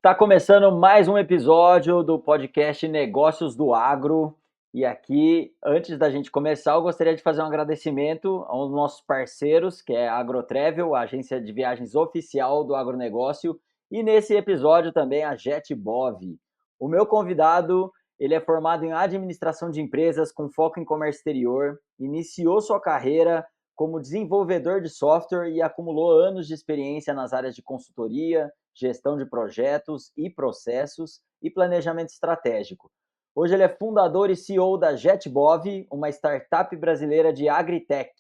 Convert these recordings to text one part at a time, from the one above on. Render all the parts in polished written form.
Tá começando mais um episódio do podcast Negócios do Agro. E aqui, antes da gente começar, eu gostaria de fazer um agradecimento aos nossos parceiros, que é a Agrotravel, a agência de viagens oficial do agronegócio, e nesse episódio também a JetBov. O meu convidado, ele é formado em administração de empresas com foco em comércio exterior, iniciou sua carreira como desenvolvedor de software e acumulou anos de experiência nas áreas de consultoria, gestão de projetos e processos e planejamento estratégico. Hoje ele é fundador e CEO da JetBov, uma startup brasileira de agritech,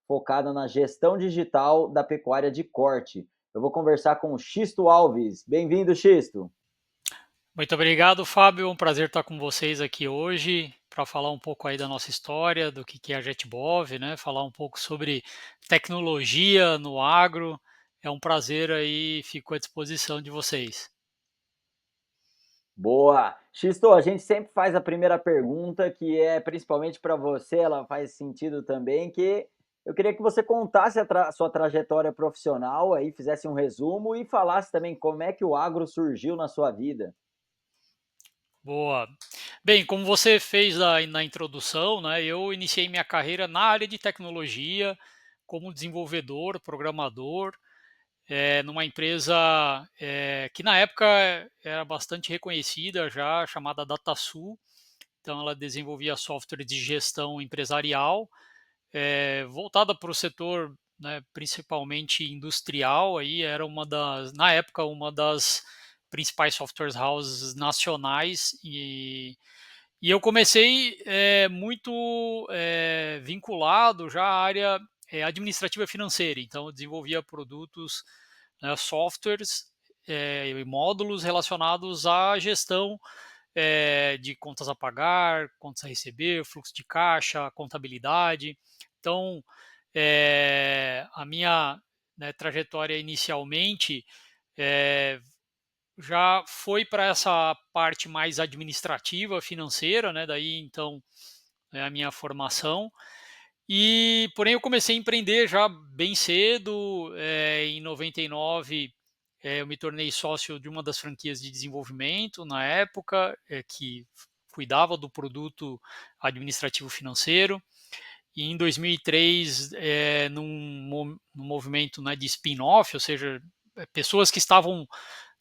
focada na gestão digital da pecuária de corte. Eu vou conversar com o Xisto Alves. Bem-vindo, Xisto. Muito obrigado, Fábio. Um prazer estar com vocês aqui hoje para falar um pouco aí da nossa história, do que é a JetBov, né? Falar um pouco sobre tecnologia no agro. É um prazer aí, fico à disposição de vocês. Boa! Xisto, a gente sempre faz a primeira pergunta, que é principalmente para você, ela faz sentido também, que eu queria que você contasse a sua trajetória profissional, aí fizesse um resumo e falasse também como é que o agro surgiu na sua vida. Boa. Bem, como você fez na introdução, né? Eu iniciei minha carreira na área de tecnologia, como desenvolvedor, programador, numa empresa que na época era bastante reconhecida já, chamada DataSul. Então, ela desenvolvia software de gestão empresarial, voltada para o setor, né, principalmente industrial. Aí era na época, uma das principais software houses nacionais. E eu comecei muito vinculado já à área administrativa financeira. Então, eu desenvolvia produtos, né, softwares e módulos relacionados à gestão de contas a pagar, contas a receber, fluxo de caixa, contabilidade. Então, a minha, né, trajetória inicialmente é, já foi para essa parte mais administrativa, financeira, né? Daí então é a minha formação. E porém eu comecei a empreender já bem cedo. Em 99 eu me tornei sócio de uma das franquias de desenvolvimento na época, que cuidava do produto administrativo financeiro. E em 2003, num movimento, né, de spin-off, ou seja, pessoas que estavam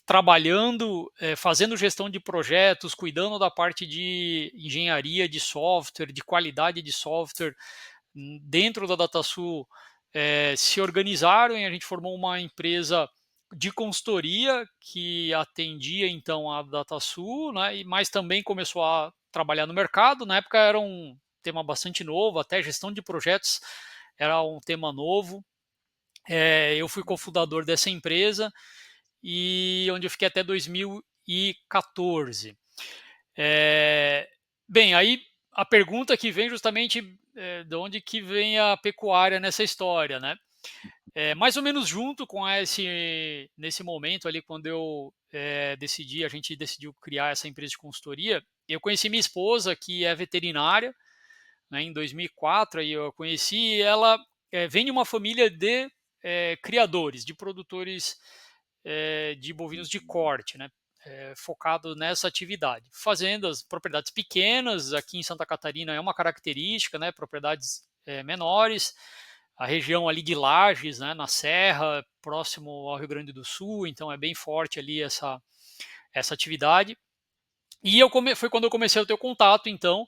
trabalhando, fazendo gestão de projetos, cuidando da parte de engenharia de software, de qualidade de software, dentro da DataSul, se organizaram e a gente formou uma empresa de consultoria que atendia então a DataSul, né, mas também começou a trabalhar no mercado. Na época era um tema bastante novo, até gestão de projetos era um tema novo. Eu fui cofundador dessa empresa e onde eu fiquei até 2014. É, Bem, aí a pergunta que vem justamente de onde que vem a pecuária nessa história, né? Mais ou menos junto com nesse momento ali, quando a gente decidiu criar essa empresa de consultoria, eu conheci minha esposa, que é veterinária, né, em 2004. Aí eu conheci ela, vem de uma família de criadores, de produtores de bovinos de corte, né? Focado nessa atividade. Fazendas, propriedades pequenas, aqui em Santa Catarina é uma característica, né? Propriedades menores, a região ali de Lages, né? Na Serra, próximo ao Rio Grande do Sul, então é bem forte ali essa atividade. E foi quando eu comecei a ter o contato, então,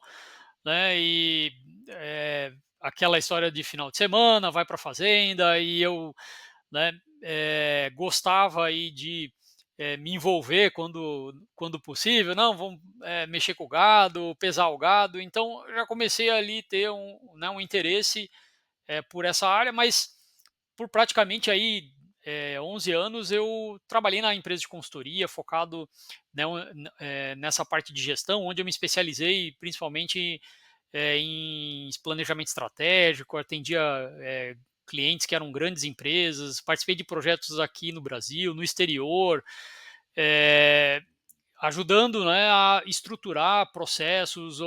né? E aquela história de final de semana, vai para a fazenda, e eu, né, gostava aí de me envolver quando possível. Não, vamos mexer com o gado, pesar o gado. Então, eu já comecei ali ter um interesse por essa área, mas por praticamente aí 11 anos eu trabalhei na empresa de consultoria, focado, né, nessa parte de gestão, onde eu me especializei principalmente em planejamento estratégico, atendia clientes que eram grandes empresas, participei de projetos aqui no Brasil, no exterior, é, ajudando, né, a estruturar processos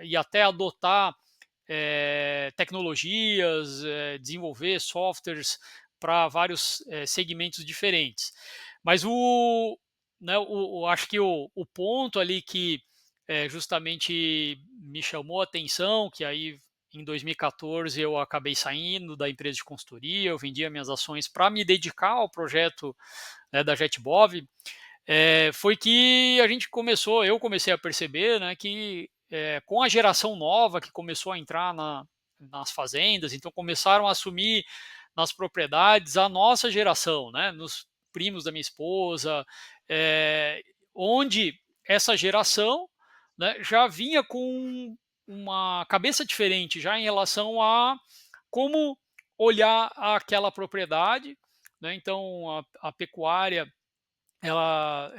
e até adotar tecnologias, desenvolver softwares para vários segmentos diferentes. Mas né, acho que o ponto ali que justamente me chamou a atenção, que aí em 2014 eu acabei saindo da empresa de consultoria, eu vendia minhas ações para me dedicar ao projeto, né, da JetBov, foi que a gente começou, eu comecei a perceber, né, que com a geração nova que começou a entrar nas fazendas, então começaram a assumir nas propriedades a nossa geração, né, nos primos da minha esposa, é, onde essa geração, né, já vinha com uma cabeça diferente já em relação a como olhar aquela propriedade, né, então a pecuária ela,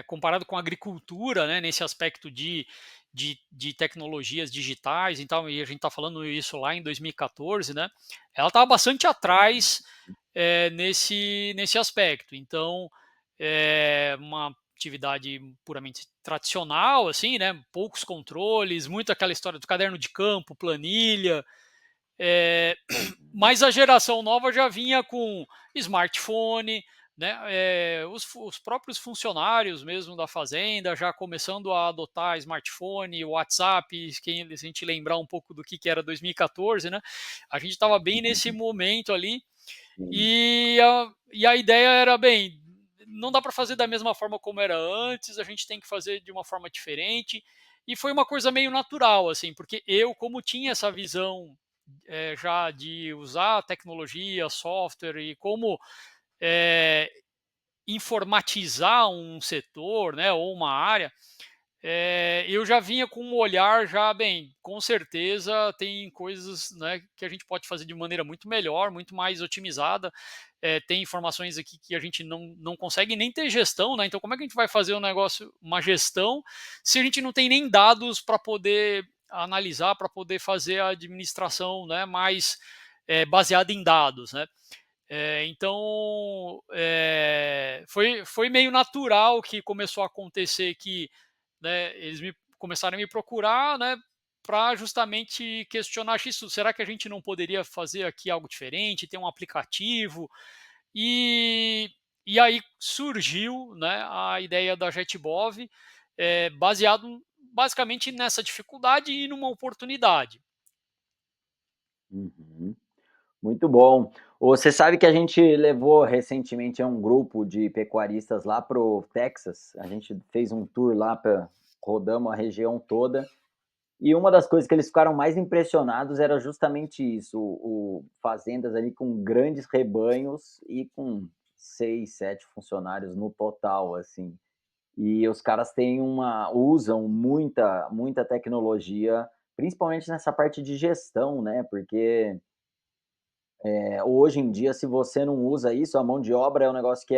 comparado com a agricultura, né, nesse aspecto de tecnologias digitais, então, e a gente está falando isso lá em 2014, né, ela estava bastante atrás nesse aspecto. Então, é uma atividade puramente tradicional, assim, né, poucos controles, muito aquela história do caderno de campo, planilha, é, mas a geração nova já vinha com smartphone, né? Os próprios funcionários mesmo da fazenda já começando a adotar smartphone, WhatsApp, quem a gente lembrar um pouco do que era 2014, né? A gente estava bem nesse momento ali Sim. e a ideia era, bem, não dá para fazer da mesma forma como era antes, a gente tem que fazer de uma forma diferente. E foi uma coisa meio natural, assim, porque eu, como tinha essa visão já de usar tecnologia, software e como é, informatizar um setor, né, ou uma área, eu já vinha com um olhar já, bem, com certeza tem coisas, né, que a gente pode fazer de maneira muito melhor, muito mais otimizada. Tem informações aqui que a gente não consegue nem ter gestão, né? Então, como é que a gente vai fazer um negócio, uma gestão, se a gente não tem nem dados para poder analisar, para poder fazer a administração, né, mais baseada em dados, né? Então, foi meio natural que começou a acontecer que, né, eles começaram a me procurar, né, para justamente questionar isso. Será que a gente não poderia fazer aqui algo diferente, ter um aplicativo? E, e aí surgiu, né, a ideia da JetBov, baseado basicamente nessa dificuldade e numa oportunidade. Uhum. Muito bom. Você sabe que a gente levou recentemente um grupo de pecuaristas lá para o Texas. A gente fez um tour lá, rodamos a região toda. E uma das coisas que eles ficaram mais impressionados era justamente isso, fazendas ali com grandes rebanhos e com 6, 7 funcionários no total, assim. E os caras usam muita tecnologia, principalmente nessa parte de gestão, né? Porque hoje em dia, se você não usa isso, a mão de obra é um negócio que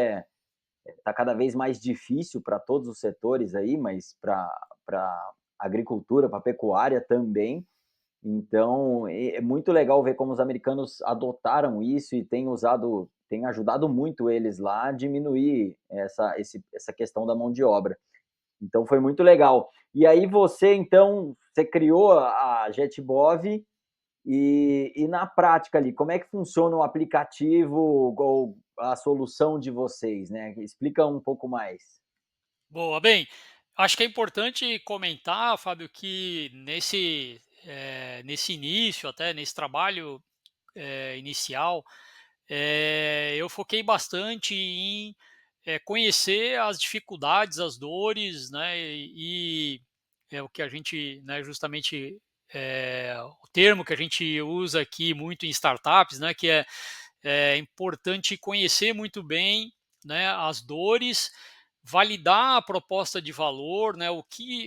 tá cada vez mais difícil para todos os setores aí, mas para agricultura, para pecuária também. Então, é muito legal ver como os americanos adotaram isso e têm ajudado muito eles lá a diminuir essa questão da mão de obra. Então, foi muito legal. E aí você criou a JetBov e na prática ali, como é que funciona o aplicativo ou a solução de vocês, né? Explica um pouco mais. Boa, bem, acho que é importante comentar, Fábio, que nesse início, até nesse trabalho inicial, eu foquei bastante em conhecer as dificuldades, as dores, né, e é o que a gente, né, justamente o termo que a gente usa aqui muito em startups, né, que é importante conhecer muito bem, né, as dores, validar a proposta de valor, né,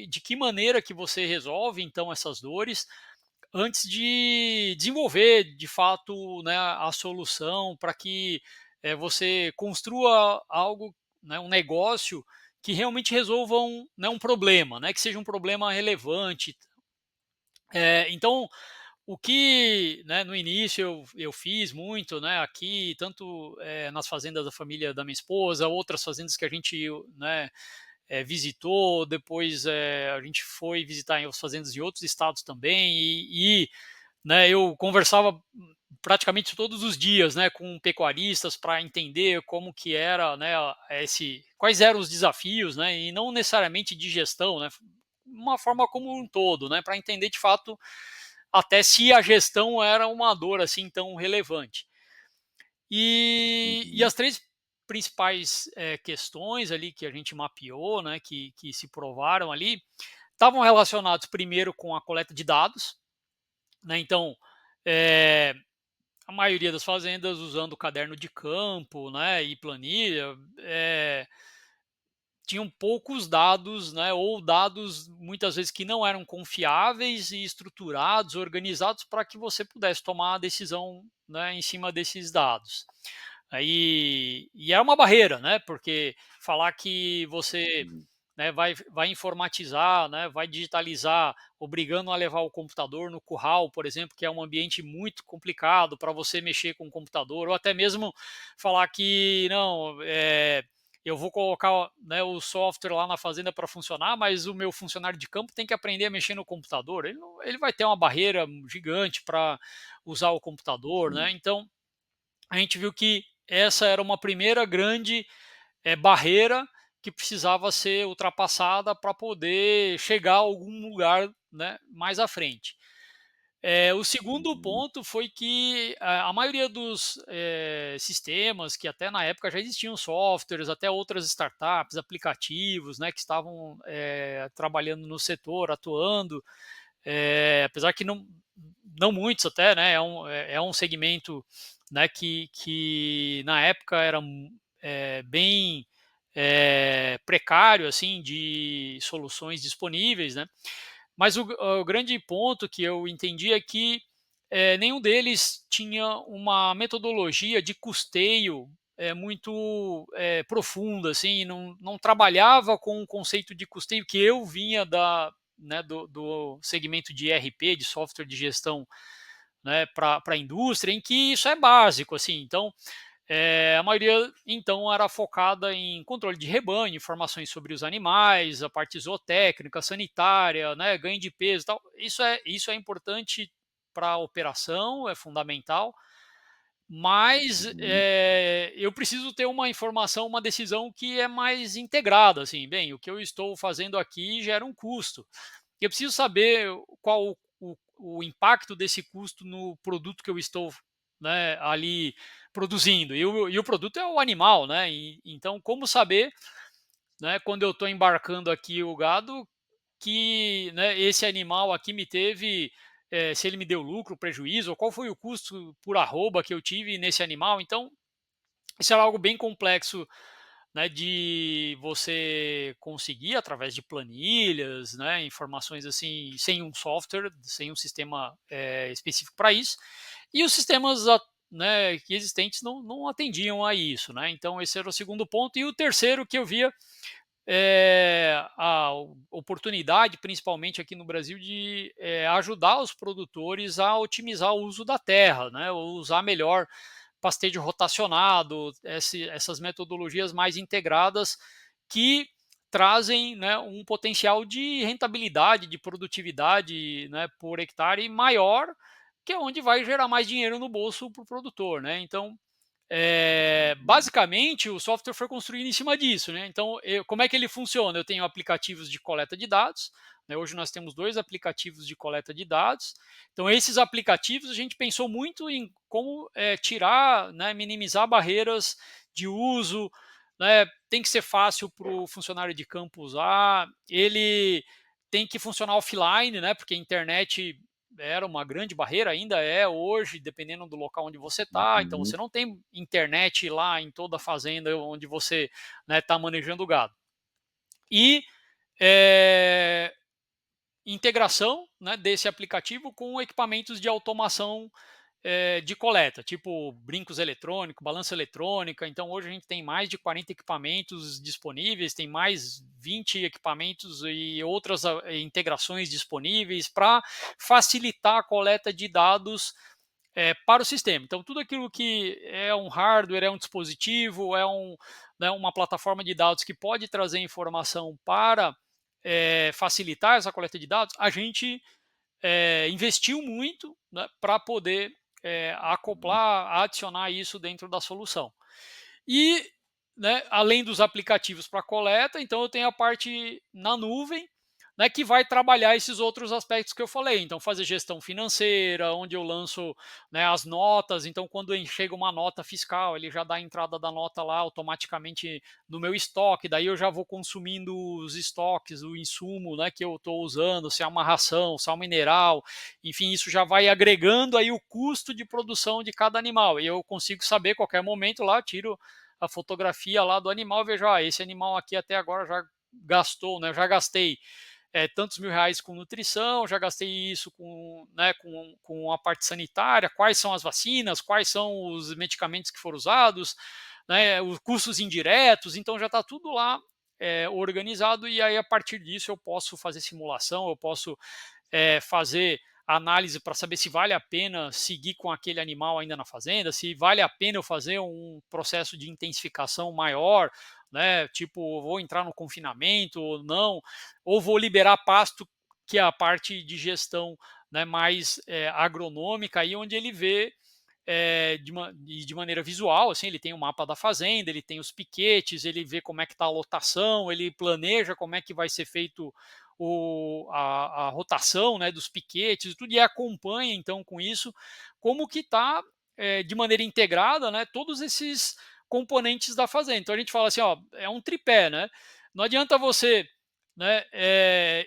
de que maneira que você resolve então essas dores, antes de desenvolver de fato, né, a solução para que você construa algo, né, um negócio que realmente resolva um problema, né, que seja um problema relevante. Então, o que, né, no início eu fiz muito, né, aqui, tanto nas fazendas da família da minha esposa, outras fazendas que a gente, né, visitou, depois a gente foi visitar as fazendas em outros estados também, né, eu conversava praticamente todos os dias, né, com pecuaristas para entender como que era, né, quais eram os desafios, né, e não necessariamente de gestão, né, uma forma como um todo, né, para entender de fato até se a gestão era uma dor assim tão relevante. E Uhum. as três principais questões ali que a gente mapeou, né, que se provaram ali, estavam relacionados primeiro com a coleta de dados, né, então é, a maioria das fazendas usando caderno de campo, né, e planilha, tinham poucos dados, né, ou dados muitas vezes que não eram confiáveis e estruturados, organizados para que você pudesse tomar a decisão, né, em cima desses dados. Aí, e é uma barreira, né, porque falar que você, Uhum. né, vai informatizar, né, vai digitalizar, obrigando a levar o computador no curral, por exemplo, que é um ambiente muito complicado para você mexer com o computador, ou até mesmo falar que não, eu vou colocar, né, o software lá na fazenda para funcionar, mas o meu funcionário de campo tem que aprender a mexer no computador. Ele vai ter uma barreira gigante para usar o computador, né? Sim. Então a gente viu que essa era uma primeira grande barreira que precisava ser ultrapassada para poder chegar a algum lugar, né, mais à frente. O segundo Uhum. ponto foi que a maioria dos sistemas, que até na época já existiam softwares, até outras startups, aplicativos, né, que estavam trabalhando no setor, atuando, apesar que não muitos até, né, é um segmento, né, que na época era bem precário assim de soluções disponíveis, né? Mas o grande ponto que eu entendi é que nenhum deles tinha uma metodologia de custeio muito profunda, assim, não trabalhava com o conceito de custeio que eu vinha né, do segmento de ERP, de software de gestão, né, para a indústria, em que isso é básico, assim. Então, a maioria, então, era focada em controle de rebanho, informações sobre os animais, a parte zootécnica, sanitária, né, ganho de peso e tal. Isso é importante para a operação, é fundamental, mas Uhum. eu preciso ter uma informação, uma decisão que é mais integrada, assim, bem, o que eu estou fazendo aqui gera um custo. Eu preciso saber qual o impacto desse custo no produto que eu estou, né, ali produzindo. E o produto é o animal, né? Então, como saber, né, quando eu estou embarcando aqui o gado, que, né, esse animal aqui me teve, se ele me deu lucro, prejuízo, ou qual foi o custo por arroba que eu tive nesse animal. Então, isso era algo bem complexo, né, de você conseguir através de planilhas, né, informações assim, sem um software, sem um sistema específico para isso, e os sistemas né, que existentes não atendiam a isso, né? Então esse era o segundo ponto. E o terceiro que eu via a oportunidade, principalmente aqui no Brasil, de ajudar os produtores a otimizar o uso da terra, né, ou usar melhor pastejo rotacionado, essas metodologias mais integradas que trazem, né, um potencial de rentabilidade, de produtividade, né, por hectare maior, que é onde vai gerar mais dinheiro no bolso para o produtor, né? Então, Uhum. basicamente, o software foi construído em cima disso, né? Então, como é que ele funciona? Eu tenho aplicativos de coleta de dados, né? Hoje nós temos dois aplicativos de coleta de dados. Então, esses aplicativos a gente pensou muito em como tirar, né, minimizar barreiras de uso, né? Tem que ser fácil para o funcionário de campo usar, ele tem que funcionar offline, né? Porque a internet era uma grande barreira, ainda é hoje, dependendo do local onde você está. Então, você Uhum. não tem internet lá em toda a fazenda onde você está, né, manejando o gado. E é, integração, né, desse aplicativo com equipamentos de automação de coleta, tipo brincos eletrônicos, balança eletrônica. Então, hoje a gente tem mais de 40 equipamentos disponíveis, tem mais 20 equipamentos e outras integrações disponíveis para facilitar a coleta de dados para o sistema. Então, tudo aquilo que é um hardware, é um dispositivo, né, uma plataforma de dados que pode trazer informação para facilitar essa coleta de dados, a gente investiu muito, né, para poder acoplar, adicionar isso dentro da solução. E, né, além dos aplicativos para coleta, então eu tenho a parte na nuvem, né, que vai trabalhar esses outros aspectos que eu falei. Então, fazer gestão financeira, onde eu lanço, né, as notas. Então, quando chega uma nota fiscal, ele já dá a entrada da nota lá automaticamente no meu estoque. Daí eu já vou consumindo os estoques, o insumo, né, que eu estou usando, se é uma ração, se é um mineral. Enfim, isso já vai agregando aí o custo de produção de cada animal. E eu consigo saber, a qualquer momento lá, tiro a fotografia lá do animal, vejo, esse animal aqui até agora já gastou, né? Eu já gastei tantos mil reais com nutrição, já gastei isso com, né, com a parte sanitária, quais são as vacinas, quais são os medicamentos que foram usados, né, os custos indiretos, então já está tudo lá organizado e aí a partir disso eu posso fazer simulação, eu posso fazer análise para saber se vale a pena seguir com aquele animal ainda na fazenda, se vale a pena eu fazer um processo de intensificação maior, né? Tipo, vou entrar no confinamento ou não, ou vou liberar pasto, que é a parte de gestão, né, mais agronômica, aí onde ele vê de maneira visual, assim, ele tem o mapa da fazenda, ele tem os piquetes, ele vê como é que está a lotação, ele planeja como é que vai ser feito a rotação, né, dos piquetes, tudo, e acompanha então com isso como que está de maneira integrada, né, todos esses componentes da fazenda. Então a gente fala assim, ó, é um tripé, né? Não adianta você, né,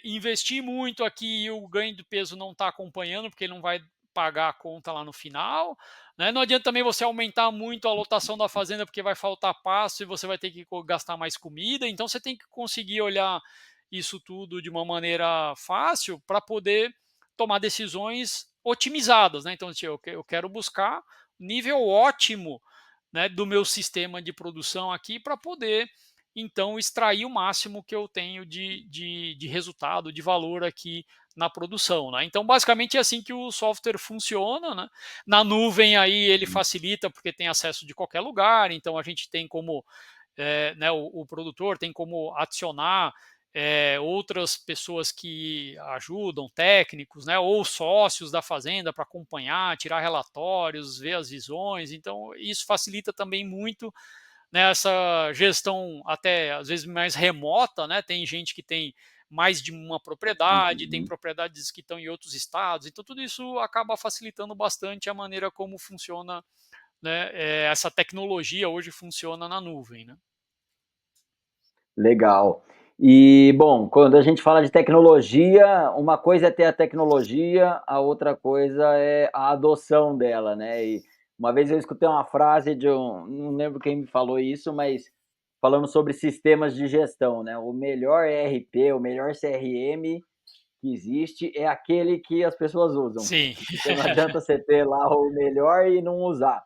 investir muito aqui e o ganho do peso não está acompanhando, porque ele não vai pagar a conta lá no final, né? Não adianta também você aumentar muito a lotação da fazenda, porque vai faltar pasto e você vai ter que gastar mais comida. Então você tem que conseguir olhar isso tudo de uma maneira fácil para poder tomar decisões otimizadas, né? Então, eu quero buscar nível ótimo, né, do meu sistema de produção aqui para poder então extrair o máximo que eu tenho de resultado, de valor aqui na produção, né? Então, basicamente é assim que o software funciona, né? Na nuvem aí ele facilita porque tem acesso de qualquer lugar, então a gente tem como né, o produtor tem como adicionar outras pessoas que ajudam, técnicos, né, ou sócios da fazenda para acompanhar, tirar relatórios, ver as visões. Então, isso facilita também muito, né, essa gestão até às vezes mais remota, né? Tem gente que tem mais de uma propriedade, tem Uhum. propriedades que estão em outros estados, então tudo isso acaba facilitando bastante a maneira como funciona, né, essa tecnologia hoje funciona na nuvem, né? Legal. E, bom, quando a gente fala de tecnologia, uma coisa é ter a tecnologia, a outra coisa é a adoção dela, né? E uma vez eu escutei uma frase de não lembro quem me falou isso, mas falando sobre sistemas de gestão, né? O melhor ERP, o melhor CRM que existe é aquele que as pessoas usam. Sim. Porque não adianta você ter lá o melhor e não usar.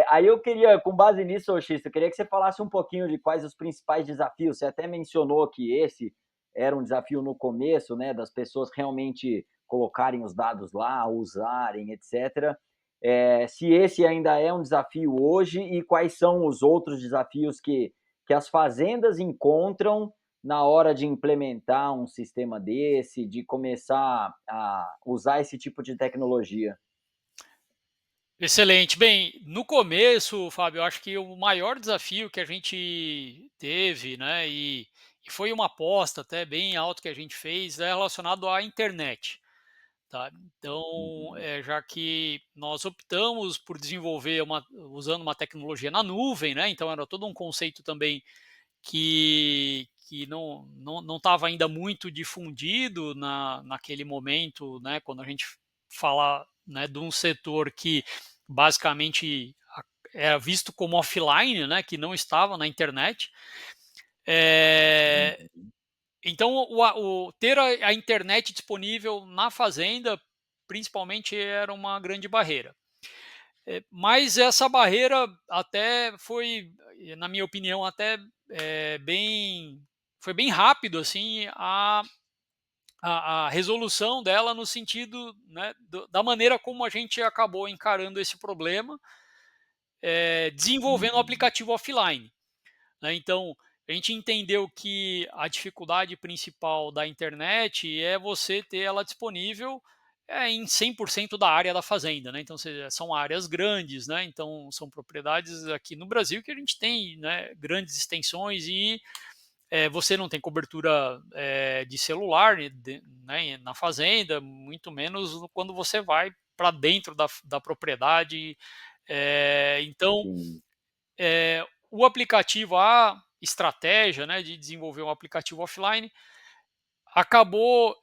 Aí eu queria, com base nisso, X, eu queria que você falasse um pouquinho de quais os principais desafios. Você até mencionou que esse era um desafio no começo, né, das pessoas realmente colocarem os dados lá, usarem, etc. Se esse ainda é um desafio hoje e quais são os outros desafios que as fazendas encontram na hora de implementar um sistema desse, de começar a usar esse tipo de tecnologia. Excelente. Bem, no começo, Fábio, eu acho que o maior desafio que a gente teve, né, e foi uma aposta até bem alto que a gente fez, é relacionado à internet, tá? Então, Uhum. já que nós optamos por desenvolver usando uma tecnologia na nuvem, né? Então era todo um conceito também que não estava ainda muito difundido naquele momento, né, quando a gente fala, né, de um setor que basicamente era visto como offline, né, que não estava na internet. É, então, ter a internet disponível na fazenda, principalmente, era uma grande barreira. Mas essa barreira até foi, na minha opinião, até bem, foi bem rápido assim a resolução dela no sentido, né, da maneira como a gente acabou encarando esse problema, desenvolvendo o Uhum. aplicativo offline, né? Então a gente entendeu que a dificuldade principal da internet é você ter ela disponível em 100% da área da fazenda, né? Então, são áreas grandes, né? Então, são propriedades aqui no Brasil que a gente tem, né, grandes extensões e você não tem cobertura de celular, né, na fazenda, muito menos quando você vai para dentro da propriedade. Então, Sim, o aplicativo, a estratégia, né, de desenvolver um aplicativo offline acabou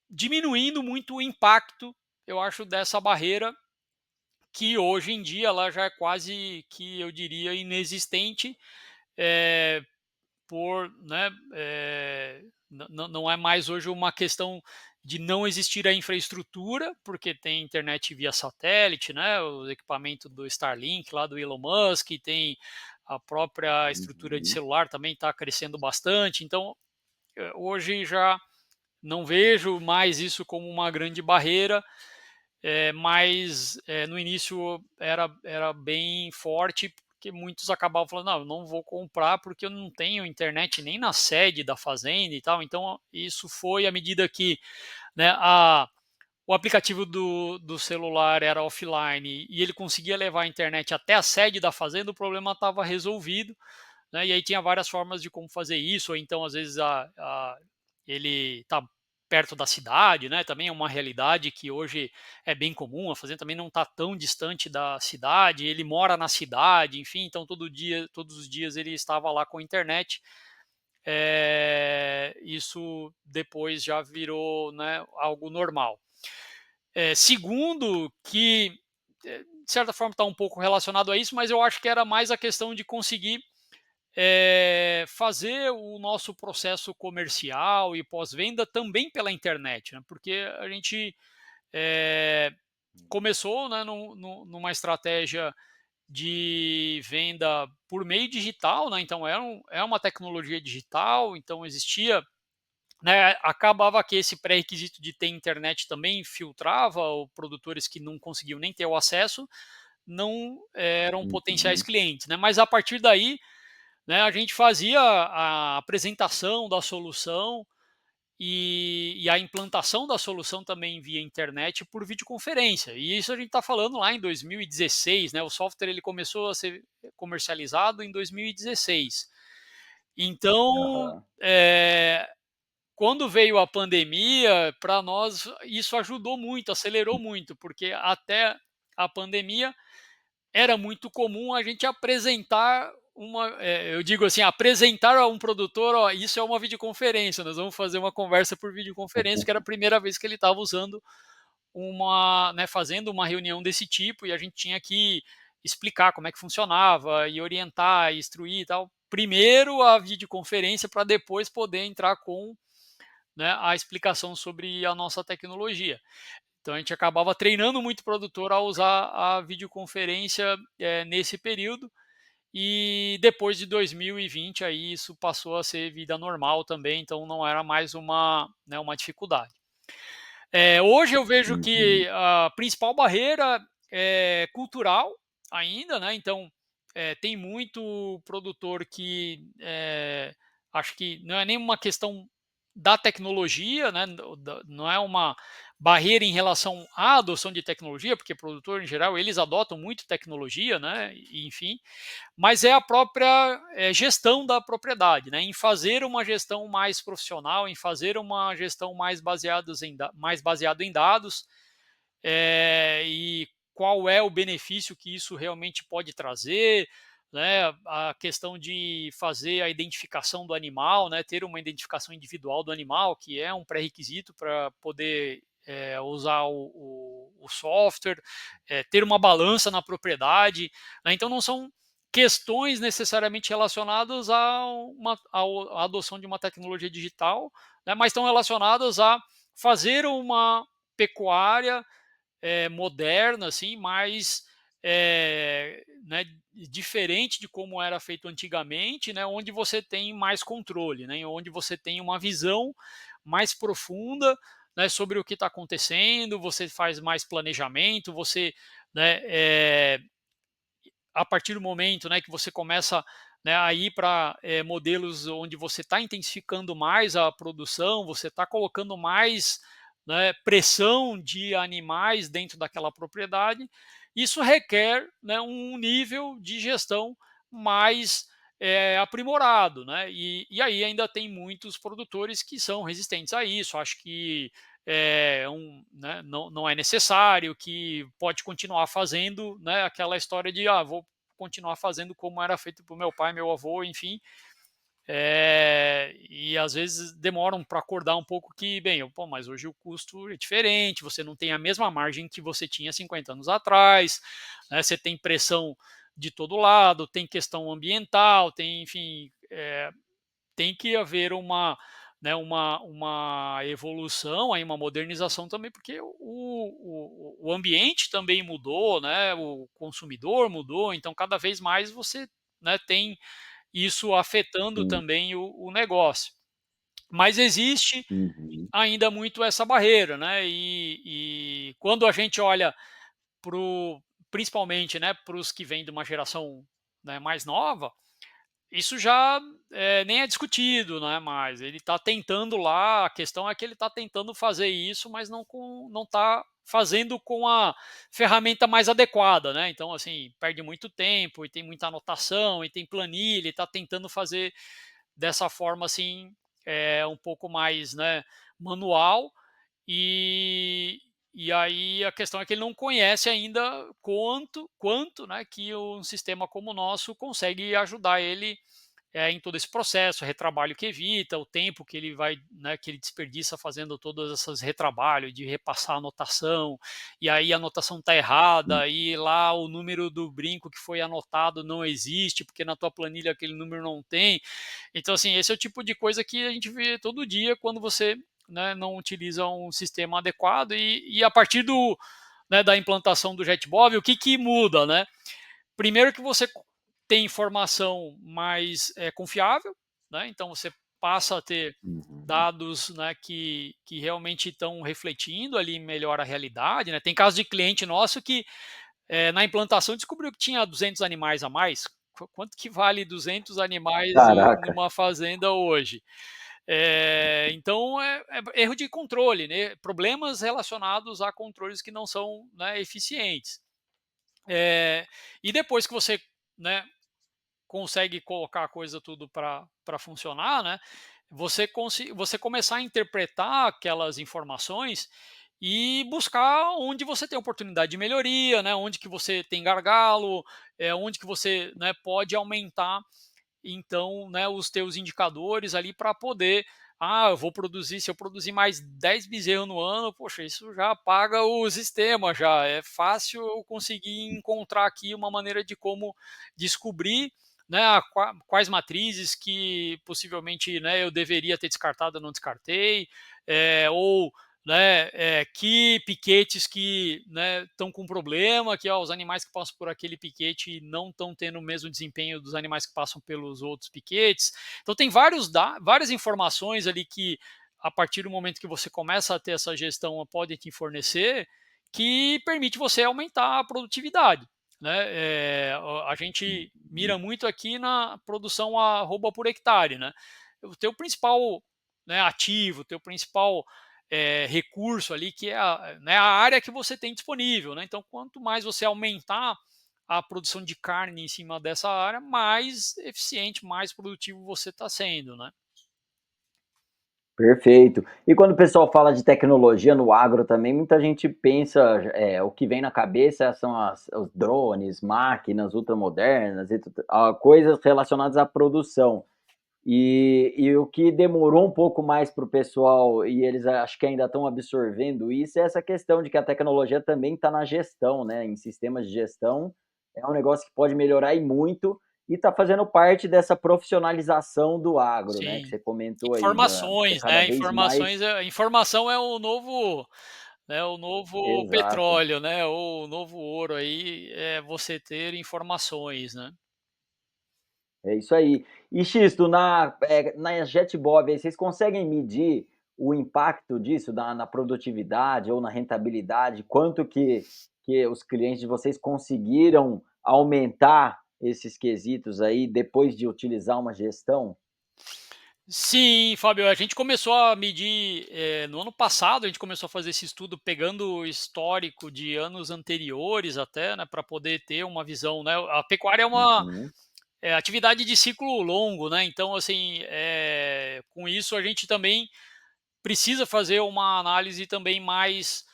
diminuindo muito o impacto, eu acho, dessa barreira, que hoje em dia ela já é quase que, eu diria, inexistente, é, por, né, não é mais hoje uma questão de não existir a infraestrutura, porque tem internet via satélite, né, o equipamento do Starlink lá do Elon Musk, tem a própria estrutura de uhum, celular também está crescendo bastante, então hoje já não vejo mais isso como uma grande barreira, mas no início era bem forte, porque muitos acabavam falando, não, eu não vou comprar porque eu não tenho internet nem na sede da fazenda e tal. Então, isso foi à medida que, né, o aplicativo do celular era offline e ele conseguia levar a internet até a sede da fazenda, o problema estava resolvido, né? E aí tinha várias formas de como fazer isso, ou então às vezes ele está perto da cidade, né? Também é uma realidade que hoje é bem comum, a fazenda também não está tão distante da cidade, ele mora na cidade, enfim, então todos os dias ele estava lá com a internet. Isso depois já virou, né, algo normal. Segundo, que de certa forma está um pouco relacionado a isso, mas eu acho que era mais a questão de conseguir fazer o nosso processo comercial e pós-venda também pela internet, né? Porque a gente eh, começou, né, numa estratégia de venda por meio digital, né? Então é uma tecnologia digital, então existia, né, acabava que esse pré-requisito de ter internet também filtrava os produtores que não conseguiam nem ter o acesso, não eram potenciais uhum. clientes, né? Mas a partir daí, né, a gente fazia a apresentação da solução e a implantação da solução também via internet por videoconferência. E isso a gente está falando lá em 2016, né? O software ele começou a ser comercializado em 2016. Então, Aham. quando veio a pandemia, para nós isso ajudou muito, acelerou muito, porque até a pandemia era muito comum a gente apresentar eu digo assim, apresentar a um produtor, ó, isso é uma videoconferência, nós vamos fazer uma conversa por videoconferência, que era a primeira vez que ele estava usando né, fazendo uma reunião desse tipo, e a gente tinha que explicar como é que funcionava, e orientar, e instruir e tal. Primeiro a videoconferência, para depois poder entrar com, né, a explicação sobre a nossa tecnologia. Então a gente acabava treinando muito o produtor a usar a videoconferência nesse período, e depois de 2020 aí isso passou a ser vida normal também, então não era mais né, uma dificuldade. Hoje eu vejo que Uhum. a principal barreira é cultural ainda, né? Então tem muito produtor que acho que não é nenhuma questão da tecnologia, né? Não é uma barreira em relação à adoção de tecnologia, porque produtor em geral eles adotam muito tecnologia, né? E, enfim, mas é a própria gestão da propriedade, né? Em fazer uma gestão mais profissional, em fazer uma gestão mais baseado em dados, e qual é o benefício que isso realmente pode trazer, né? A questão de fazer a identificação do animal, né? Ter uma identificação individual do animal, que é um pré-requisito para poder usar o software, ter uma balança na propriedade, né? Então não são questões necessariamente relacionadas à adoção de uma tecnologia digital, né? Mas estão relacionadas a fazer uma pecuária moderna, assim, mais né, diferente de como era feito antigamente, né, onde você tem mais controle, né, onde você tem uma visão mais profunda, né, sobre o que está acontecendo, você faz mais planejamento, você, né, a partir do momento, né, que você começa, né, a ir para modelos onde você está intensificando mais a produção, você está colocando mais né, pressão de animais dentro daquela propriedade, isso requer, né, um nível de gestão mais aprimorado, né? E aí ainda tem muitos produtores que são resistentes a isso. Acho que né, não é necessário, que pode continuar fazendo, né, aquela história de vou continuar fazendo como era feito por meu pai, meu avô, enfim. E às vezes demoram para acordar um pouco que, bem, pô, mas hoje o custo é diferente, você não tem a mesma margem que você tinha 50 anos atrás, né? Você tem pressão de todo lado, tem questão ambiental, tem, enfim, tem que haver né, uma evolução, aí uma modernização também, porque o ambiente também mudou, né? O consumidor mudou, então cada vez mais você, né, tem isso afetando Sim. também o negócio. Mas existe Uhum. ainda muito essa barreira, né? E quando a gente olha principalmente, né, para os que vêm de uma geração, né, mais nova, isso já nem é discutido, né? Mas ele está tentando lá. A questão é que ele está tentando fazer isso, mas não está fazendo com a ferramenta mais adequada, né? Então, assim, perde muito tempo e tem muita anotação e tem planilha, e está tentando fazer dessa forma assim um pouco mais, né, manual. E aí a questão é que ele não conhece ainda quanto, né, que um sistema como o nosso consegue ajudar ele em todo esse processo, retrabalho que evita, o tempo que ele vai, né, que ele desperdiça fazendo todas essas retrabalho de repassar a anotação, e aí a anotação está Hum. errada, e lá o número do brinco que foi anotado não existe, porque na tua planilha aquele número não tem. Então, assim, esse é o tipo de coisa que a gente vê todo dia quando você, né, não utiliza um sistema adequado, e a partir né, da implantação do JetBob, o que muda, né? Primeiro que você tem informação mais confiável, né? Então você passa a ter Uhum. dados, né, que realmente estão refletindo ali melhor a realidade, né? Tem casos de cliente nosso que na implantação descobriu que tinha 200 animais a mais. Quanto que vale 200 animais Caraca. numa fazenda hoje? Então é erro de controle, né? Problemas relacionados a controles que não são, né, eficientes. E depois que você, né, consegue colocar a coisa tudo para funcionar, né? Você começar a interpretar aquelas informações e buscar onde você tem oportunidade de melhoria, né? Onde que você tem gargalo, onde que você, né, pode aumentar então, né, os teus indicadores ali para poder, eu vou produzir, se eu produzir mais 10 bezerros no ano, poxa, isso já paga o sistema, já é fácil eu conseguir encontrar aqui uma maneira de como descobrir, né, quais matrizes que possivelmente, né, eu deveria ter descartado, eu não descartei, ou, né, que piquetes que, né, estão com problema, que os animais que passam por aquele piquete não estão tendo o mesmo desempenho dos animais que passam pelos outros piquetes. Então tem várias informações ali que, a partir do momento que você começa a ter essa gestão, podem te fornecer, que permite você aumentar a produtividade, né? A gente Uhum. mira muito aqui na produção a arroba por hectare, né? O teu principal, né, ativo, o teu principal recurso ali, que é né, a área que você tem disponível, né? Então, quanto mais você aumentar a produção de carne em cima dessa área, mais eficiente, mais produtivo você está sendo, né? Perfeito. E quando o pessoal fala de tecnologia no agro também, muita gente pensa, o que vem na cabeça são os drones, máquinas ultramodernas e coisas relacionadas à produção. E o que demorou um pouco mais para o pessoal, e eles acho que ainda estão absorvendo isso, é essa questão de que a tecnologia também está na gestão, né? Em sistemas de gestão, é um negócio que pode melhorar e muito, e está fazendo parte dessa profissionalização do agro, né? Que Sim. você comentou aí, que é Informações, cada né? vez mais. Informação é o novo, né? O novo Exato. petróleo, né? Ou o novo ouro aí é você ter informações, né? É isso aí. E Xisto, na JetBob, aí, vocês conseguem medir o impacto disso na produtividade ou na rentabilidade? Quanto que os clientes de vocês conseguiram aumentar esses quesitos aí depois de utilizar uma gestão? Sim, Fábio, a gente começou a medir, no ano passado, a gente começou a fazer esse estudo pegando o histórico de anos anteriores até, né, para poder ter uma visão, né. A pecuária é uma Uhum, atividade de ciclo longo, né, então assim, com isso a gente também precisa fazer uma análise também mais,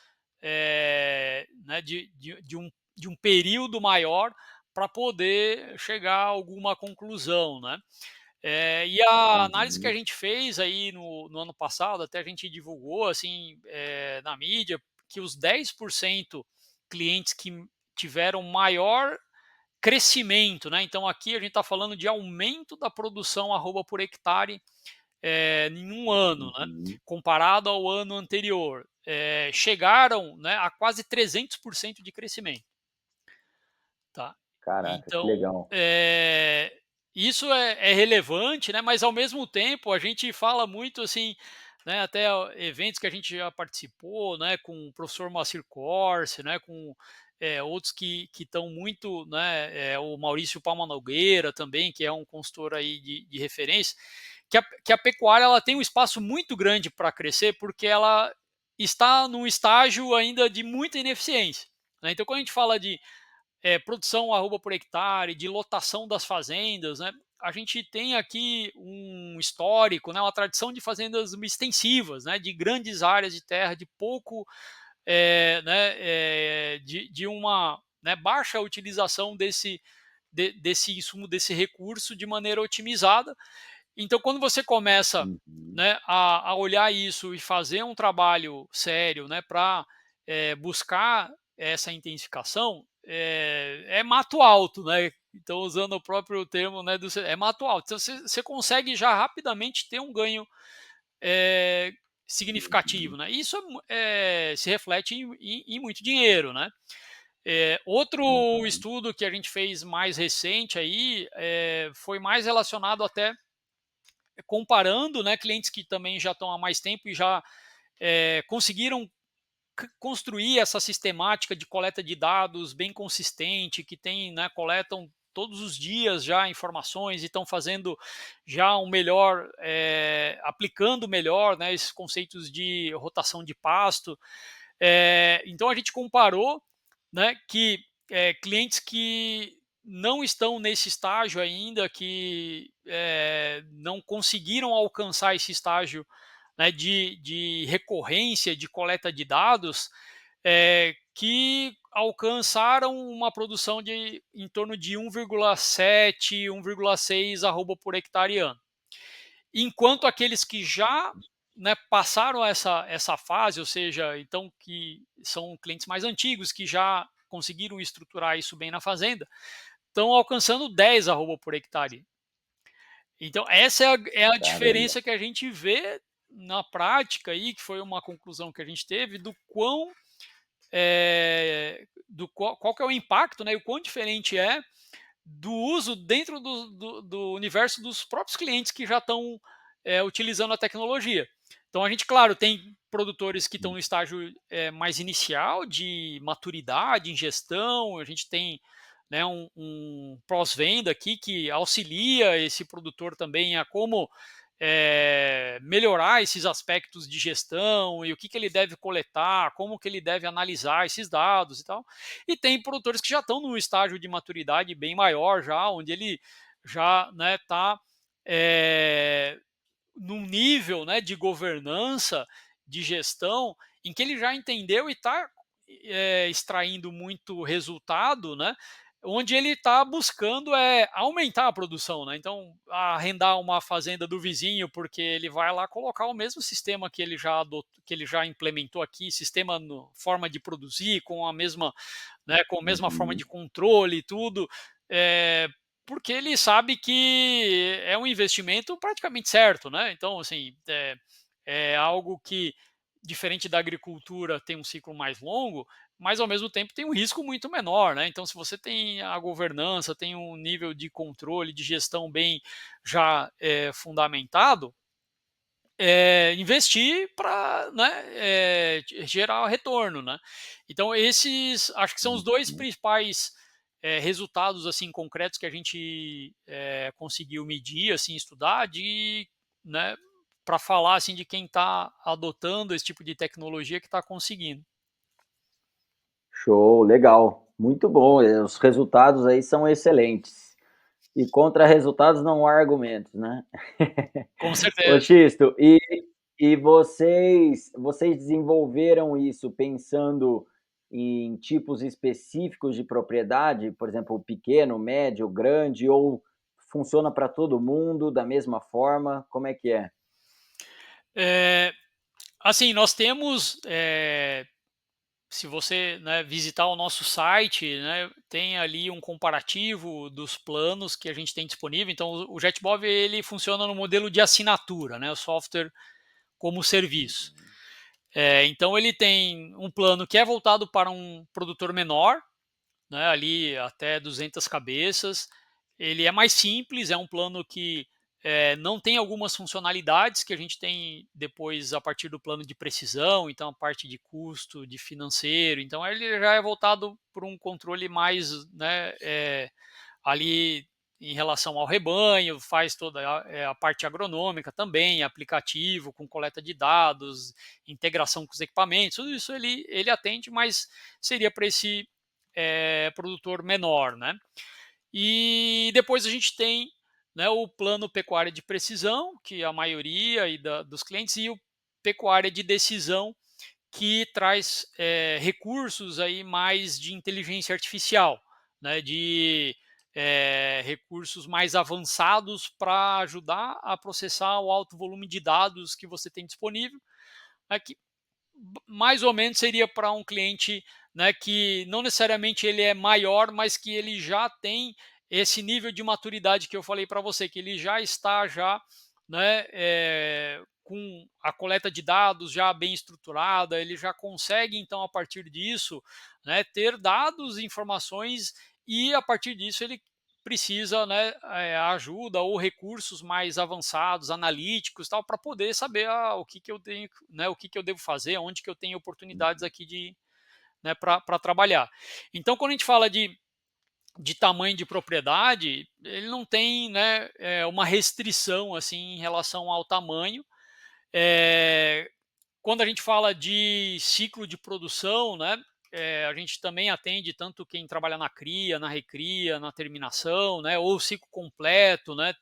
né, de um período maior para poder chegar a alguma conclusão, né. E a análise que a uhum, gente fez aí no ano passado, até a gente divulgou assim, na mídia, que os 10% clientes que tiveram maior crescimento, né? Então aqui a gente está falando de aumento da produção arroba por hectare em um ano, né? uhum. Comparado ao ano anterior, chegaram, né, a quase 300% de crescimento. Tá. Caraca, que Então, legal. isso é relevante, né, mas ao mesmo tempo a gente fala muito, assim, né, até eventos que a gente já participou, né, com o professor Moacir Corse, né, com, outros que estão muito, né, o Maurício Palma Nogueira também, que é um consultor aí de referência, que a pecuária ela tem um espaço muito grande para crescer, porque ela está num estágio ainda de muita ineficiência, né. Então quando a gente fala de produção arroba por hectare, de lotação das fazendas, né? A gente tem aqui um histórico, né, uma tradição de fazendas extensivas, né, de grandes áreas de terra, de pouco, de uma, né, baixa utilização desse insumo, desse recurso de maneira otimizada. Então, quando você começa, Uhum, né, a olhar isso e fazer um trabalho sério, né, para buscar essa intensificação, é mato alto, né? Então, usando o próprio termo, né, é mato alto. Então, você consegue já rapidamente ter um ganho é, significativo, uhum, né? Isso se reflete em muito dinheiro, né? Outro uhum, estudo que a gente fez mais recente aí foi mais relacionado até comparando, né, clientes que também já estão há mais tempo e já conseguiram construir essa sistemática de coleta de dados bem consistente, que tem, né, coletam todos os dias já informações e estão fazendo já um melhor, aplicando melhor, né, esses conceitos de rotação de pasto. Então a gente comparou, né, que clientes que não estão nesse estágio ainda, que não conseguiram alcançar esse estágio, né, de recorrência de coleta de dados, que alcançaram uma produção de em torno de 1,7, 1,6 arroba por hectare ano. Enquanto aqueles que já, né, passaram essa fase, ou seja, então que são clientes mais antigos, que já conseguiram estruturar isso bem na fazenda, estão alcançando 10 arroba por hectare. Então, essa é a caramba. diferença que a gente vê na prática aí, que foi uma conclusão que a gente teve, do quão, qual que é o impacto, né, e o quão diferente é do uso dentro do universo dos próprios clientes que já estão utilizando a tecnologia. Então, a gente, claro, tem produtores que estão no estágio mais inicial de maturidade em gestão, a gente tem, né, um pós-venda aqui que auxilia esse produtor também a como melhorar esses aspectos de gestão e o que ele deve coletar, como que ele deve analisar esses dados e tal. E tem produtores que já estão num estágio de maturidade bem maior já, onde ele já, né, está num nível, né, de governança, de gestão, em que ele já entendeu e está extraindo muito resultado, né? Onde ele está buscando aumentar a produção, né? Então, arrendar uma fazenda do vizinho, porque ele vai lá colocar o mesmo sistema que ele já adotou, que ele já implementou aqui, sistema no, forma de produzir, com a mesma, né, com a mesma forma de Uhum, controle e tudo, é, porque ele sabe que é um investimento praticamente certo, né? Então, assim, é algo que, diferente da agricultura, tem um ciclo mais longo, mas ao mesmo tempo tem um risco muito menor, né? Então, se você tem a governança, tem um nível de controle, de gestão bem já fundamentado, investir para, né, gerar retorno, né? Então esses acho que são os dois uhum. principais resultados assim concretos que a gente conseguiu medir, assim, estudar de né, para falar assim de quem está adotando esse tipo de tecnologia que está conseguindo. Show, legal, muito bom. Os resultados aí são excelentes. E contra resultados não há argumentos, né? Com Ô certeza. Xisto, e vocês desenvolveram isso pensando em tipos específicos de propriedade, por exemplo, pequeno, médio, grande, ou funciona para todo mundo da mesma forma? Como é que é? É, assim, nós temos, se você, né, visitar o nosso site, né, tem ali um comparativo dos planos que a gente tem disponível. Então, o JetBov ele funciona no modelo de assinatura, né, o software como serviço. Uhum. Então, ele tem um plano que é voltado para um produtor menor, né, ali até 200 cabeças. Ele é mais simples, é um plano que não tem algumas funcionalidades que a gente tem depois a partir do plano de precisão, então a parte de custo, de financeiro. Então ele já é voltado para um controle mais, né, ali em relação ao rebanho, faz toda a parte agronômica também, aplicativo com coleta de dados, integração com os equipamentos, tudo isso ele atende, mas seria para esse produtor menor, né? E depois a gente tem, né, o plano pecuária de precisão, que a maioria dos clientes, e o pecuária de decisão, que traz recursos aí mais de inteligência artificial, né, de recursos mais avançados para ajudar a processar o alto volume de dados que você tem disponível, né, que mais ou menos seria para um cliente, né, que não necessariamente ele é maior, mas que ele já tem esse nível de maturidade que eu falei para você, que ele já está já, né, com a coleta de dados já bem estruturada, ele já consegue então a partir disso, né, ter dados, informações, e a partir disso ele precisa, né, ajuda ou recursos mais avançados, analíticos, tal, para poder saber o que, que eu tenho, né, o que, que eu devo fazer, onde que eu tenho oportunidades Uhum. aqui de, né, para trabalhar. Então, quando a gente fala de tamanho de propriedade, ele não tem, né, uma restrição assim em relação ao tamanho. É, Quando a gente fala de ciclo de produção, né, a gente também atende tanto quem trabalha na cria, na recria, na terminação, né, ou ciclo completo, né,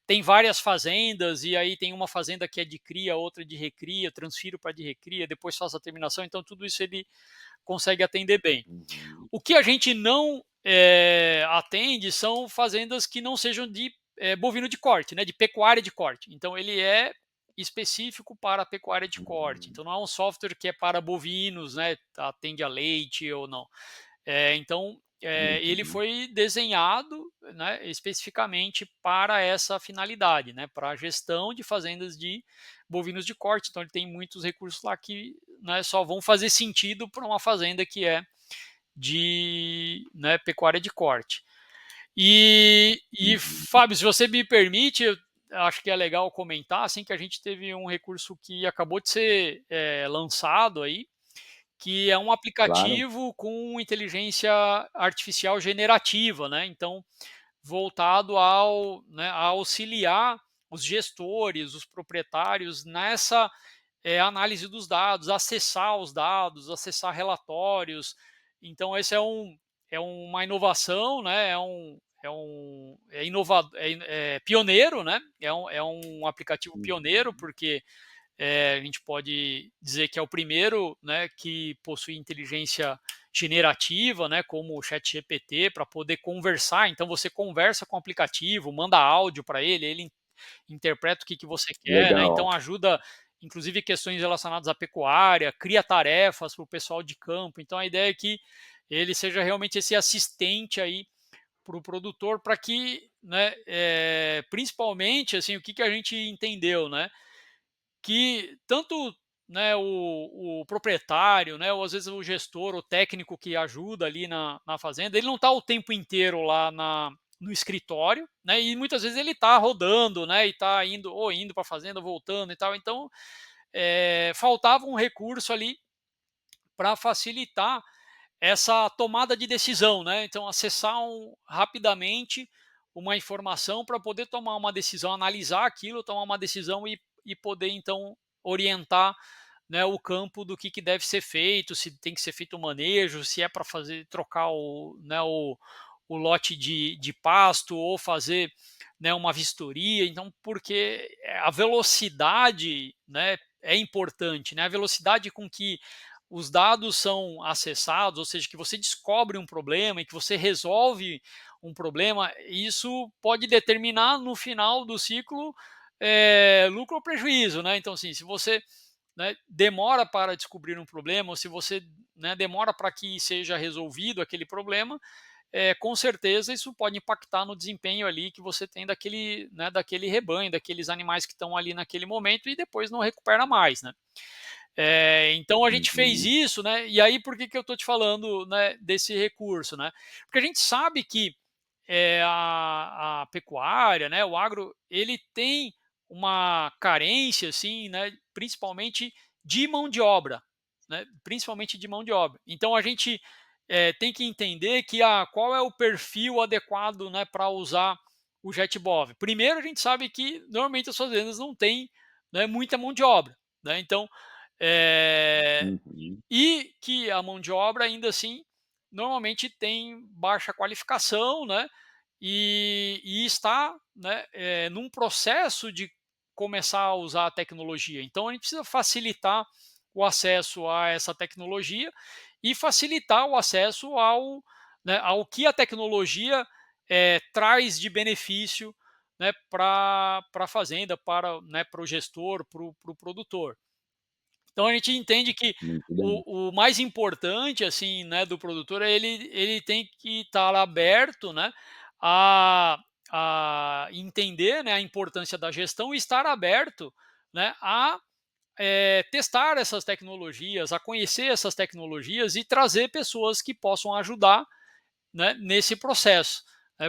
tem várias fazendas, e aí tem uma fazenda que é de cria, outra de recria, transfiro para de recria, depois faço a terminação, então tudo isso ele consegue atender bem. Uhum. O que a gente não atende são fazendas que não sejam de bovino de corte, né, de pecuária de corte. Então ele é específico para a pecuária de corte. Uhum. Então não é um software que é para bovinos, né, atende a leite ou não. Então ele Uhum. foi desenhado, né, especificamente para essa finalidade, né, para a gestão de fazendas de bovinos de corte. Então ele tem muitos recursos lá que, né, só vão fazer sentido para uma fazenda que é de, né, pecuária de corte. E Uhum. Fábio, se você me permite, eu acho que é legal comentar assim que a gente teve um recurso que acabou de ser lançado aí, que é um Claro. aplicativo com inteligência artificial generativa, né? Então, voltado né, a auxiliar os gestores, os proprietários nessa análise dos dados, acessar os dados, acessar relatórios. Então, esse é uma inovação, né? É pioneiro, né? É um aplicativo pioneiro, Uhum. porque a gente pode dizer que é o primeiro, né, que possui inteligência generativa, né, como o ChatGPT, para poder conversar. Então você conversa com o aplicativo, manda áudio para ele interpreta o que, que você quer, né? Então Legal. ajuda, inclusive, questões relacionadas à pecuária, cria tarefas para o pessoal de campo. Então a ideia é que ele seja realmente esse assistente aí para o produtor, para que, né, principalmente, assim, o que, que a gente entendeu, né? Que tanto, né, o proprietário, né, ou às vezes o gestor, o técnico que ajuda ali na fazenda, ele não está o tempo inteiro lá no escritório, né, e muitas vezes ele está rodando, né, e está indo para a fazenda, voltando e tal. Então, faltava um recurso ali para facilitar essa tomada de decisão, né? Então, acessar rapidamente uma informação para poder tomar uma decisão, analisar aquilo, tomar uma decisão e poder então orientar, né, o campo do que deve ser feito, se tem que ser feito o manejo, se é para fazer trocar o lote de pasto ou fazer, né, uma vistoria. Então, porque a velocidade, né, é importante, né? A velocidade com que os dados são acessados, ou seja, que você descobre um problema e que você resolve um problema, isso pode determinar no final do ciclo lucro ou prejuízo, né? Então, assim, se você, né, demora para descobrir um problema, ou se você, né, demora para que seja resolvido aquele problema, com certeza isso pode impactar no desempenho ali que você tem daquele, né, daquele rebanho, daqueles animais que estão ali naquele momento e depois não recupera mais, né? Então a gente fez Uhum. isso, né? E aí por que eu estou te falando, né, desse recurso, né? Porque a gente sabe que a pecuária, né, o agro, ele tem uma carência, assim, né, principalmente de mão de obra, né, principalmente de mão de obra. Então a gente tem que entender que qual é o perfil adequado, né, para usar o JetBov. Primeiro, a gente sabe que normalmente as fazendas não têm, né, muita mão de obra, né, então Uhum. e que a mão de obra ainda assim normalmente tem baixa qualificação, né? E está, né, num processo de começar a usar a tecnologia. Então a gente precisa facilitar o acesso a essa tecnologia e facilitar o acesso né, ao que a tecnologia traz de benefício, né, para a fazenda, para, né, para o gestor, para o produtor. Então a gente entende que Muito bem. o mais importante, assim, né, do produtor é ele tem que estar aberto, né, a a entender, né, a importância da gestão e estar aberto, né, a, testar essas tecnologias, a conhecer essas tecnologias e trazer pessoas que possam ajudar, né, nesse processo.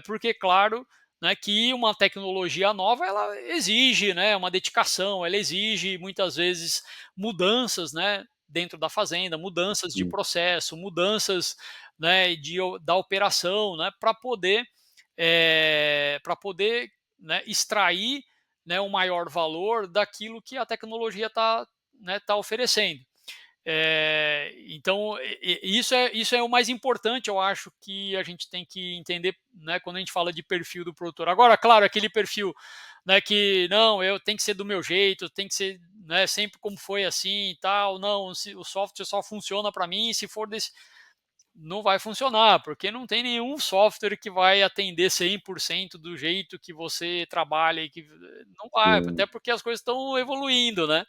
Porque, claro, né, que uma tecnologia nova ela exige, né, uma dedicação, ela exige muitas vezes mudanças, né, dentro da fazenda, mudanças de Hum. processo, mudanças, né, da operação, né, para poder, né, extrair, né, o maior valor daquilo que a tecnologia está, né, tá oferecendo. Então, isso é o mais importante, eu acho, que a gente tem que entender, né, quando a gente fala de perfil do produtor. Agora, claro, aquele perfil, né, que não, eu tenho que ser do meu jeito, tem que ser, né, sempre como foi assim e tal, não, o software só funciona para mim, se for desse. Não vai funcionar, porque não tem nenhum software que vai atender 100% do jeito que você trabalha e que não vai, até Sim. porque as coisas estão evoluindo, né?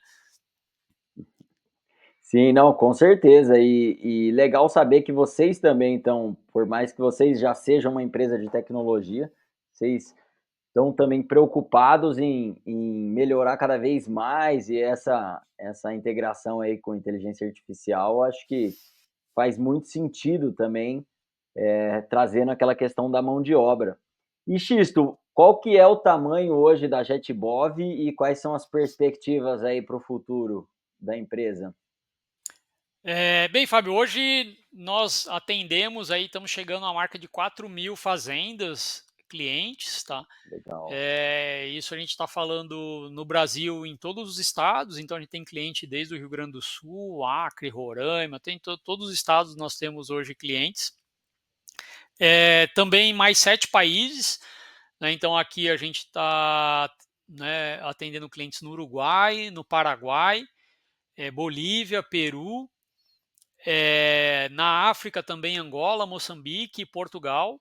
Sim, não, com certeza. E legal saber que vocês também estão, por mais que vocês já sejam uma empresa de tecnologia, vocês estão também preocupados em melhorar cada vez mais e essa integração aí com inteligência artificial, acho que faz muito sentido também, trazendo aquela questão da mão de obra. E Xisto, qual que é o tamanho hoje da JetBov e quais são as perspectivas aí para o futuro da empresa? Bem, Fábio, hoje nós atendemos aí, estamos chegando à marca de 4.000 fazendas clientes, tá? Legal. Isso a gente está falando no Brasil em todos os estados, então a gente tem cliente desde o Rio Grande do Sul, Acre, Roraima, tem todos os estados nós temos hoje clientes. Também mais 7 países, né? Então aqui a gente está, né, atendendo clientes no Uruguai, no Paraguai, Bolívia, Peru, na África também Angola, Moçambique e Portugal,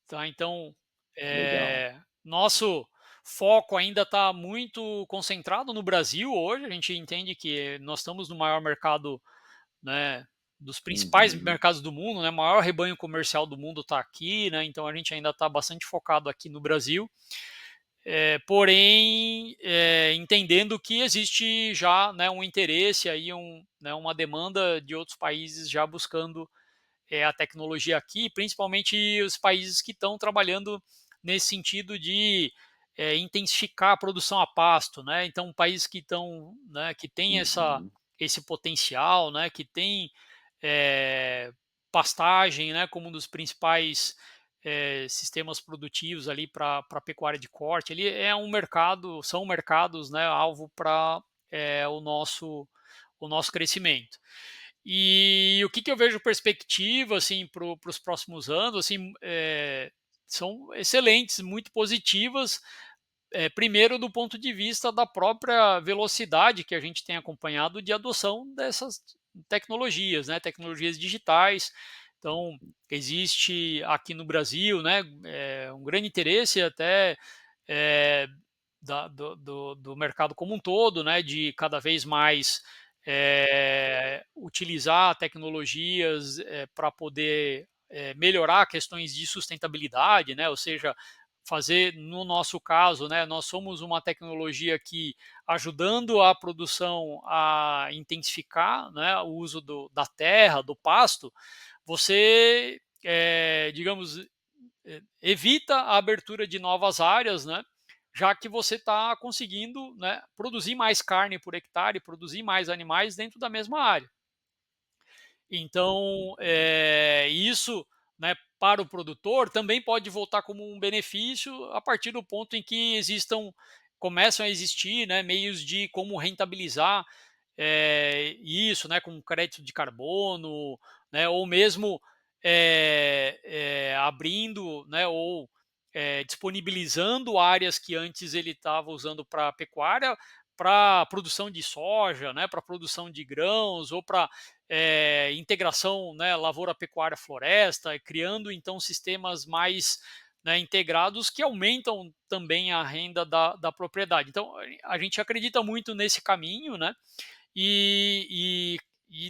tá? Então, Legal. nosso foco ainda está muito concentrado no Brasil hoje. A gente entende que nós estamos no maior mercado, né, dos principais Uhum. mercados do mundo, né? O maior rebanho comercial do mundo está aqui, né? Então a gente ainda está bastante focado aqui no Brasil. Porém, entendendo que existe já, né, um interesse aí, né, uma demanda de outros países já buscando a tecnologia aqui, principalmente os países que estão trabalhando nesse sentido de intensificar a produção a pasto, né? Então, países que estão, né, que tem Uhum. esse potencial, né, que tem é, pastagem, né, como um dos principais sistemas produtivos ali para pecuária de corte. Ele é um mercado, são mercados, né, alvo para o nosso crescimento. E o que, que eu vejo perspectiva assim para os próximos anos, assim, são excelentes, muito positivas. Primeiro, do ponto de vista da própria velocidade que a gente tem acompanhado de adoção dessas tecnologias, né, tecnologias digitais. Então, existe aqui no Brasil, né, um grande interesse até é, do mercado como um todo, né, de cada vez mais utilizar tecnologias para poder melhorar questões de sustentabilidade, né, ou seja, fazer, no nosso caso, né, nós somos uma tecnologia que, ajudando a produção a intensificar, né, o uso da terra, do pasto, você, digamos, evita a abertura de novas áreas, né, já que você está conseguindo, né, produzir mais carne por hectare, produzir mais animais dentro da mesma área. Então, isso, né, para o produtor também pode voltar como um benefício a partir do ponto em que começam a existir, né, meios de como rentabilizar isso, né, com crédito de carbono, né, ou mesmo abrindo, né, ou disponibilizando áreas que antes ele estava usando para pecuária, para produção de soja, né, para produção de grãos ou para integração, né, lavoura, pecuária, floresta, criando então sistemas mais, né, integrados que aumentam também a renda da propriedade. Então a gente acredita muito nesse caminho, né? E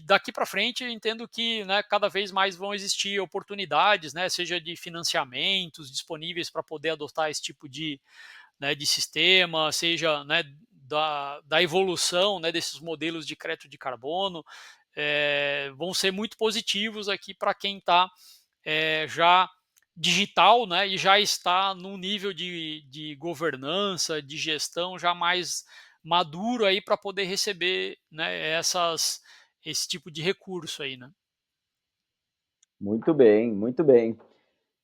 daqui para frente eu entendo que, né, cada vez mais vão existir oportunidades, né, seja de financiamentos disponíveis para poder adotar esse tipo né, de sistema, seja, né, da evolução, né, desses modelos de crédito de carbono, vão ser muito positivos aqui para quem está já digital, né, e já está num nível de governança, de gestão já mais maduro aí para poder receber, né, esse tipo de recurso aí, né? Muito bem, muito bem.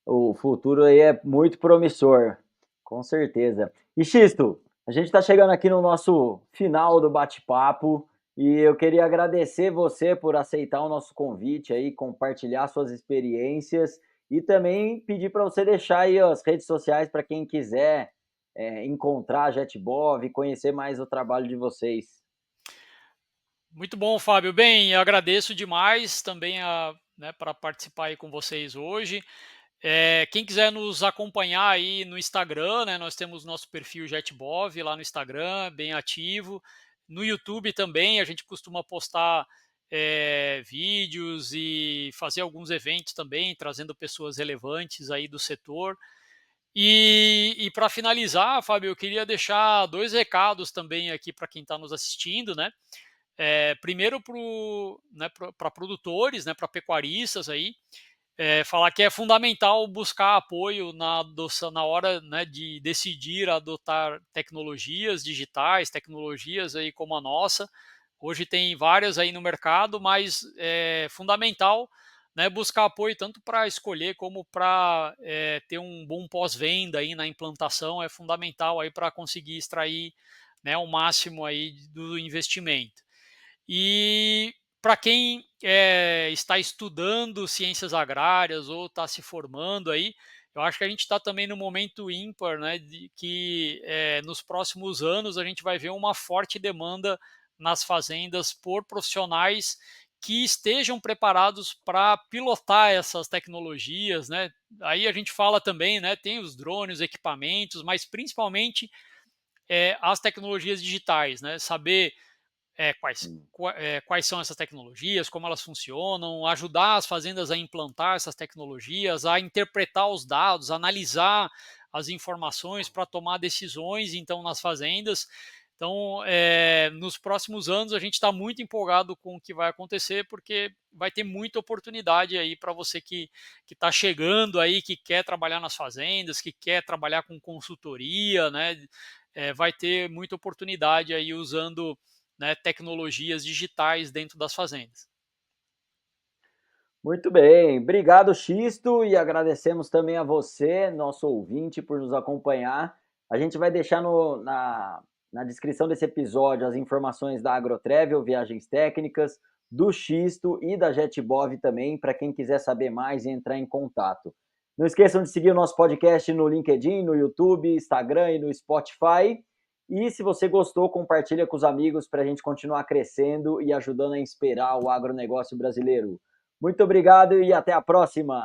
O futuro aí é muito promissor, com certeza. E Xisto, a gente está chegando aqui no nosso final do bate-papo e eu queria agradecer você por aceitar o nosso convite aí, compartilhar suas experiências e também pedir para você deixar aí as redes sociais para quem quiser encontrar a JetBov e conhecer mais o trabalho de vocês. Muito bom, Fábio. Bem, eu agradeço demais também né, para participar aí com vocês hoje. Quem quiser nos acompanhar aí no Instagram, né, nós temos nosso perfil JetBov lá no Instagram, bem ativo. No YouTube também, a gente costuma postar vídeos e fazer alguns eventos também, trazendo pessoas relevantes aí do setor. E para finalizar, Fábio, eu queria deixar dois recados também aqui para quem está nos assistindo, né? Primeiro para produtores, né, para pecuaristas aí, falar que é fundamental buscar apoio na adoção, na hora, né, de decidir adotar tecnologias digitais, tecnologias aí como a nossa. Hoje tem várias aí no mercado, mas é fundamental, né, buscar apoio tanto para escolher como para ter um bom pós-venda aí na implantação. É fundamental aí para conseguir extrair, né, o máximo aí do investimento. E para quem está estudando ciências agrárias ou está se formando aí, eu acho que a gente está também no momento ímpar, né, de que nos próximos anos a gente vai ver uma forte demanda nas fazendas por profissionais que estejam preparados para pilotar essas tecnologias, né? Aí a gente fala também, né, tem os drones, os equipamentos, mas principalmente as tecnologias digitais, né? Saber quais são essas tecnologias, como elas funcionam, ajudar as fazendas a implantar essas tecnologias, a interpretar os dados, analisar as informações para tomar decisões, então, nas fazendas. Então, nos próximos anos, a gente está muito empolgado com o que vai acontecer, porque vai ter muita oportunidade aí para você que está chegando aí, que quer trabalhar nas fazendas, que quer trabalhar com consultoria, né? Vai ter muita oportunidade aí usando, né, tecnologias digitais dentro das fazendas. Muito bem, obrigado, Xisto, e agradecemos também a você, nosso ouvinte, por nos acompanhar. A gente vai deixar na descrição desse episódio as informações da Agrotravel, viagens técnicas, do Xisto e da JetBov também, para quem quiser saber mais e entrar em contato. Não esqueçam de seguir o nosso podcast no LinkedIn, no YouTube, Instagram e no Spotify. E se você gostou, compartilha com os amigos para a gente continuar crescendo e ajudando a inspirar o agronegócio brasileiro. Muito obrigado e até a próxima!